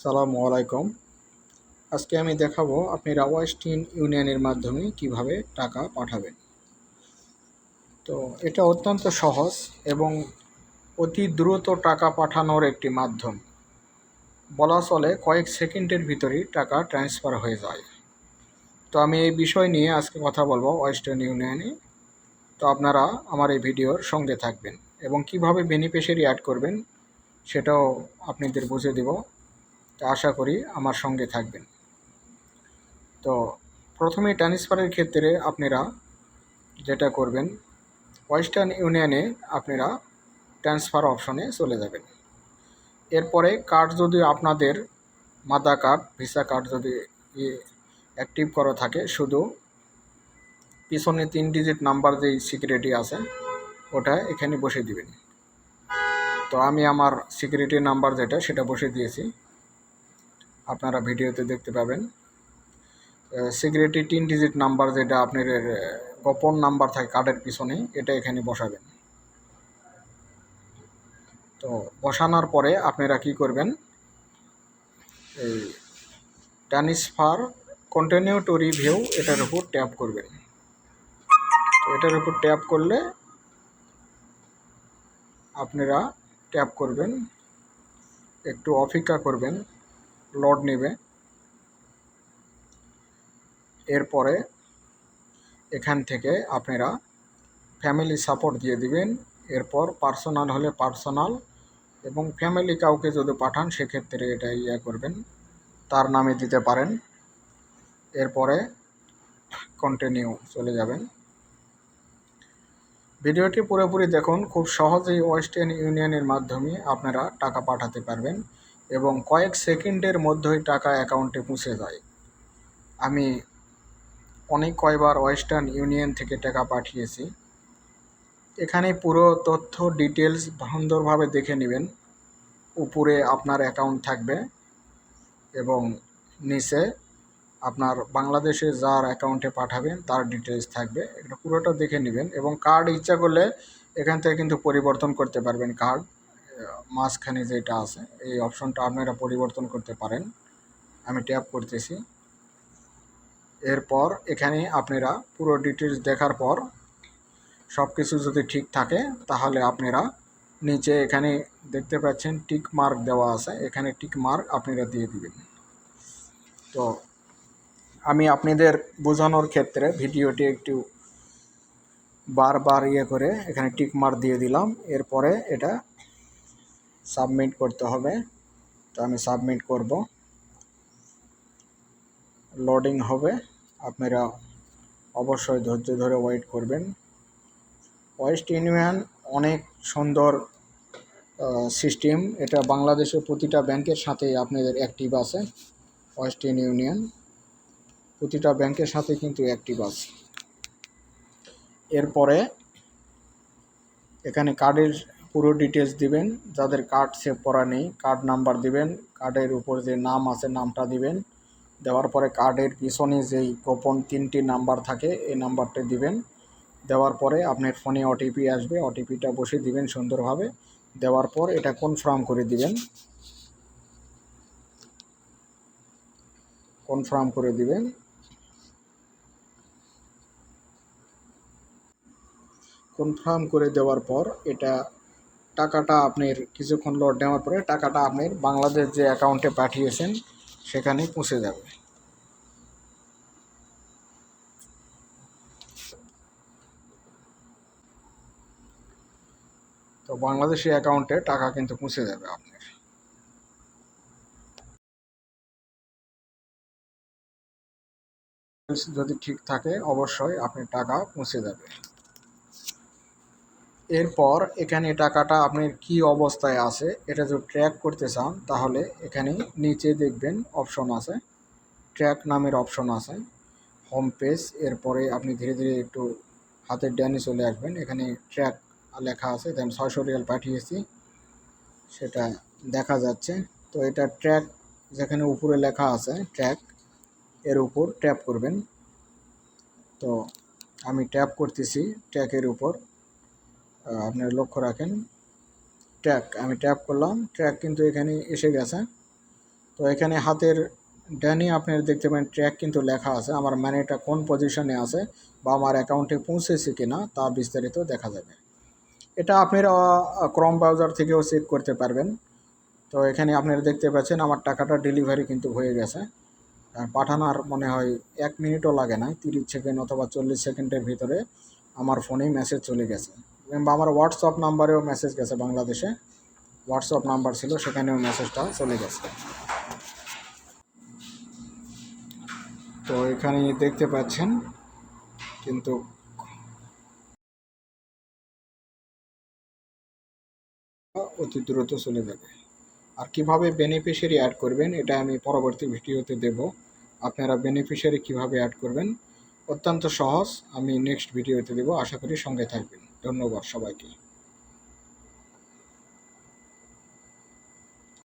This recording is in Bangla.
সালামু আলাইকুম। আজকে আমি দেখাবো আপনি ওয়েস্টার্ন ইউনিয়নের মাধ্যমে কিভাবে টাকা পাঠাবেন। তো এটা অত্যন্ত সহজ এবং অতি দ্রুত টাকা পাঠানোর একটি মাধ্যম। বলা চলে কয়েক সেকেন্ডের ভিতরেই টাকা ট্রান্সফার হয়ে যায়। তো আমি এই বিষয় নিয়ে আজকে কথা বলবো ওয়েস্টার্ন ইউনিয়নে। তো আপনারা আমার এই ভিডিওর সঙ্গে থাকবেন এবং কিভাবে বেনিফিশিয়ারি অ্যাড করবেন সেটাও আপনাদের বুঝিয়ে দেব। তো আশা করি আমার সঙ্গে থাকবেন। তো প্রথমে ট্রান্সফারের ক্ষেত্রে আপনারা যেটা করবেন, ওয়েস্টার্ন ইউনিয়নে আপনারা ট্রান্সফার অপশনে চলে যাবেন। এরপরে কার্ড যদি আপনাদের মাদার কার্ড, ভিসা কার্ড যদি অ্যাক্টিভ করা থাকে, শুধু পিছনে 3 ডিজিট নাম্বার যেই সিকিউরিটি আছে ওটা এখানে বসে দিবেন। তো আমি আমার সিকিউরিটি নাম্বার যেটা সেটা বসে দিয়েছি, আপনারা ভিডিওতে দেখতে পাবেন। সিকিউরিটি 3 ডিজিট নাম্বার যেটা আপনার গোপন নাম্বার থাকে কার্ডের পিছনে, এটা এখানে বসাবেন। তো বসানোর পরে আপনারা কি করবেন, এই ট্রান্সফার কন্টিনিউ টু রিভিউ এটার উপর ট্যাপ করবেন। তো এটার উপর ট্যাপ করলে আপনারা ট্যাপ করবেন, একটু অপেক্ষা করবেন, লোড নেবে। এরপরে এখান থেকে আপনারা ফ্যামিলি সাপোর্ট দিয়ে দিবেন। এরপর পার্সোনাল হলে পার্সোনাল, এবং ফ্যামিলি কাউকে যদি পাঠান সেক্ষেত্রে এটা করবেন, তার নামে দিতে পারেন। এরপরে কন্টিনিউ চলে যাবেন। ভিডিওটি পুরোপুরি দেখুন, খুব সহজেই ওয়েস্টার্ন ইউনিয়নের মাধ্যমে আপনারা টাকা পাঠাতে পারবেন এবং কয়েক সেকেন্ডের মধ্যেই টাকা অ্যাকাউন্টে পৌঁছে যায়। আমি কয়বার ওয়েস্টার্ন ইউনিয়ন থেকে টাকা পাঠিয়েছি। এখানে পুরো তথ্য ডিটেলস সুন্দরভাবে দেখে নেবেন। উপরে আপনার অ্যাকাউন্ট থাকবে এবং নিচে আপনার বাংলাদেশে যার অ্যাকাউন্টে পাঠাবেন তার ডিটেলস থাকবে। এটা পুরোটা দেখে নেবেন এবং কার্ড ইচ্ছা করলে এখান থেকে কিন্তু পরিবর্তন করতে পারবেন। কার্ড মাঝখানে যেটা আছে এই অপশনটা আপনারা পরিবর্তন করতে পারেন। আমি ট্যাপ করতেছি। এরপর এখানে আপনারা পুরো ডিটেলস দেখার পর সব কিছু যদি ঠিক থাকে তাহলে আপনারা নিচে এখানে দেখতে পাচ্ছেন টিক মার্ক দেওয়া আছে, এখানে টিক মার্ক আপনারা দিয়ে দিবেন। তো আমি আপনাদের বোঝানোর ক্ষেত্রে ভিডিওটি একটু বারবার করে এখানে টিক মার্ক দিয়ে দিলাম। এরপরে এটা সাবমিট করতে হবে। তো আমি সাবমিট করব, লোডিং হবে, আপনারা অবশ্যই ধৈর্য ধরে ওয়েট করবেন। ওয়েস্টার্ন ইউনিয়ন অনেক সুন্দর সিস্টেম। এটা বাংলাদেশের প্রতিটা ব্যাংকের সাথেই আপনাদের অ্যাক্টিভ আছে। ওয়েস্টার্ন ইউনিয়ন প্রতিটা ব্যাংকের সাথে কিন্তু অ্যাক্টিভ আছে। এরপরে এখানে কার্ডের পুরো ডিটেলস দিবেন। যাদের কার্ড সেভ করা নেই কার্ড নাম্বার দিবেন, কার্ডের উপর যে নাম আছে নামটা দিবেন। দেওয়ার পরে কার্ডের পিছনে যেই গোপন 3টি নাম্বার থাকে এই নাম্বারটা দিবেন। দেওয়ার পরে আপনার ফোনে ওটিপি আসবে, ওটিপিটা বসে দিবেন সুন্দরভাবে। দেওয়ার পর এটা কনফার্ম করে দিবেন, কনফার্ম করে দিবেন। কনফার্ম করে দেওয়ার পর এটা টাকাটা আপনার কিছুক্ষণ লোড নেওয়ার পরে টাকাটা আপনার বাংলাদেশ যে অ্যাকাউন্টে পাঠিয়েছেন সেখানে পৌঁছে যাবে। তো বাংলাদেশি অ্যাকাউন্টে টাকা কিন্তু পৌঁছে যাবে আপনার। যদি ঠিক থাকে অবশ্যই আপনার টাকা পৌঁছে যাবে। এরপর এখানে টাকাটা আপনার কি অবস্থায় আছে এটা যদি ট্র্যাক করতে চান তাহলে এখানে নিচে দেখবেন অপশন আছে, ট্র্যাক নামের অপশন আছে, হোম পেজ। এরপরে আপনি ধীরে ধীরে একটু হাতের ডানে চলে আসবেন, এখানে ট্র্যাক লেখা আছে, দেন 600 রিয়াল পাঠিয়েছি সেটা দেখা যাচ্ছে। তো এটা ট্র্যাক যেখানে উপরে লেখা আছে ট্র্যাক, এর উপর ট্যাপ করবেন। তো আমি ট্যাপ করতেছি ট্র্যাকের উপর, আপনারা লক্ষ্য রাখেন ট্র্যাক, আমি ট্যাপ করলাম, ট্র্যাক কিন্তু এখানে এসে গেছে। তো এখানে হাতের ডানে আপনারা দেখতে পাবেন ট্র্যাক কিন্তু লেখা আছে, আমার মানিটা কোন পজিশনে আছে বা আমার অ্যাকাউন্টে পৌঁছেছে কিনা তা বিস্তারিত দেখা যাবে। এটা আপনারা ক্রোম ব্রাউজার থেকেও চেক করতে পারবেন। তো এখানে আপনারা দেখতে পাচ্ছেন আমার টাকাটা ডেলিভারি কিন্তু হয়ে গেছে। পাঠানোর মনে হয় 1 মিনিটও লাগে না, 30 সেকেন্ড অথবা 40 সেকেন্ডের ভিতরে আমার ফোনেই মেসেজ চলে গেছে। বা আমার হোয়াটসঅ্যাপ নাম্বারেও মেসেজ গেছে, বাংলাদেশে হোয়াটসঅ্যাপ নাম্বার ছিল সেখানেও মেসেজটা চলে গেছে। তো এখানে দেখতে পাচ্ছেন কিন্তু অতি দ্রুত চলে যাবে। আর কিভাবে বেনিফিশিয়ারি অ্যাড করবেন এটা আমি পরবর্তী ভিডিওতে দেব। আপনারা বেনিফিশিয়ারি কিভাবে অ্যাড করবেন অত্যন্ত সহজ, আমি নেক্সট ভিডিওতে দেব। আশা করি সঙ্গে থাকবেন। ধন্যবাদ সবাইকে।